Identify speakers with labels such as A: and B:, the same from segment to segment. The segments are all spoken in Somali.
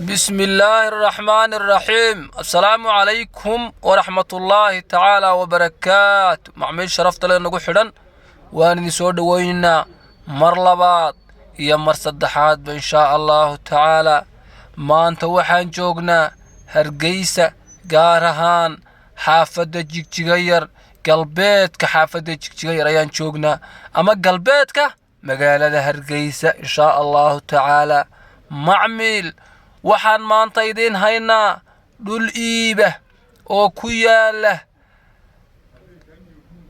A: بسم الله الرحمن الرحيم. السلام عليكم ورحمة الله تعالى وبركاته. معمل شرفت لنا نقول حدن وأنا سود وينا مرلبات يا مرصدحات إن شاء الله تعالى. ما أنت وحن جوجنا هرجيسة جارهان حافظة جيجير قلبيتك حافظة جيجير أيان جوجنا أما قلبيتك مقالة هرجيسة إن شاء الله تعالى. معمل waxaan maanta idin haynaa dhul iiba oo ku yaala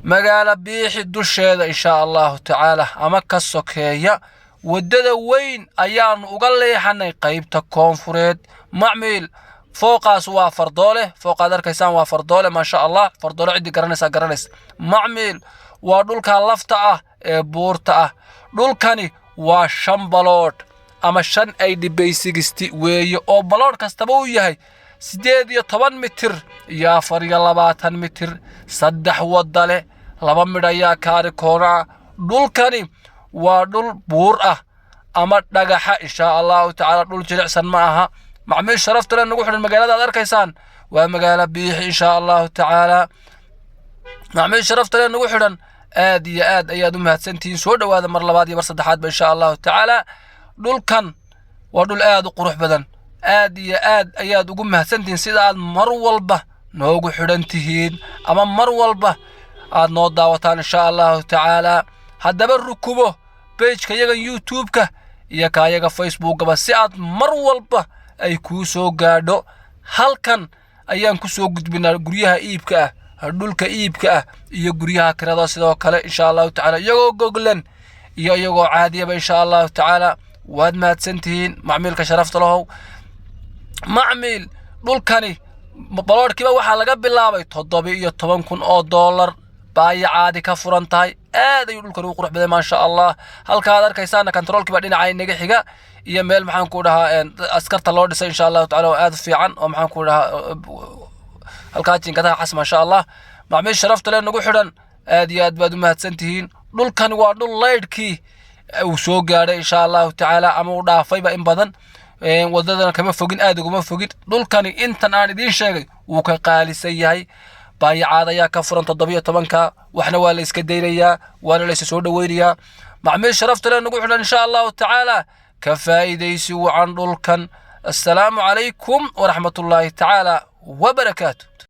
A: magaala biixi dusheeda insha Allah taala ama ka sokeeya wadada weyn ayaan uga leexanay qaybta koonfureed. macmiil fooqaas waa fardoole, fooqaad arkaysaan waa fardoole ma sha Allah, fardoole cidi garanaysa. macmiil waa dhulka lafta ah ee buurta ah. dhulkani waa shambalood ama 580 weeye oo balood kastaba uu yahay 18 mitir iyo 24 mitir, saddex wada leh, laba midh ayaa kaari koona. dhulkani waa dhul buur ah ama dhagaxa insha Allah taala, dhul jilicsan ma aha. macmiil sharafta leh nagu xidhan magaalada aad arkaysaan waa magaala biixi insha Allah taala. macmiil sharafta leh nagu xidhan aad iyo aad ayaad u mahadsantihiin. soo dhawaada mar labaad iyo mar saddexaad insha Allah taala. dhulkan waa dhul aad u qurux badan, aad iyo aad ayaad ugu mahadsantihiin sida aad mar walba noogu xidhan tihiin ama mar walba aad noo daawataan insha Allah taala. haddaba rukubo page-ka yaga YouTube-ka iyo kaayaga Facebook-ba si aad mar walba ay kuu soo gaadho. halkan ayaan ku soo gudbinaa guryaha iibka ah, dhulka iibka ah iyo guryaha kirada sidoo kale insha Allah taala, iyagoo goglan iyo iyagoo caadiyaba insha Allah taala. waad mahadsantihiin macmiilka sharafta lahow. macmiil dhulkani baloodhkiiba waxaa laga bilaabay $17,000 oo baayacaadi ka furan tahay. aad ayuu dhulkan u qurux badan ma sha Allah. halka aad arkaysaana controlkiiba dhinaca inaga xiga iyo meel maxaan ku dhahaa askarta loo dhisay insha Allah taala oo aad fiican oo maxaan ku dhahaa halka jinkadaha xas ma sha Allah. macmiil sharafta leh nagu xidhan aad iyo aad baad u mahadsantihiin. dhulkan waa dhul leydhkii uu soo gaaray insha Allah taala ama uu dhaafayba in badan, wadadana kama fogin, aad uguma fogin. dhulkani intan aan idin sheegay wuu ka qaalisan yahay. baayacaad ayaa ka furan 17ka, waxna waa la iska daynayaa, waana la soo dhaweynayaa. macmiil sharafta leh nagu xidhan insha Allah taala ka faa'iidaysi wacan dhulkan. assalaamu calaykum waraxmatullaahi taala wabarakaatuh.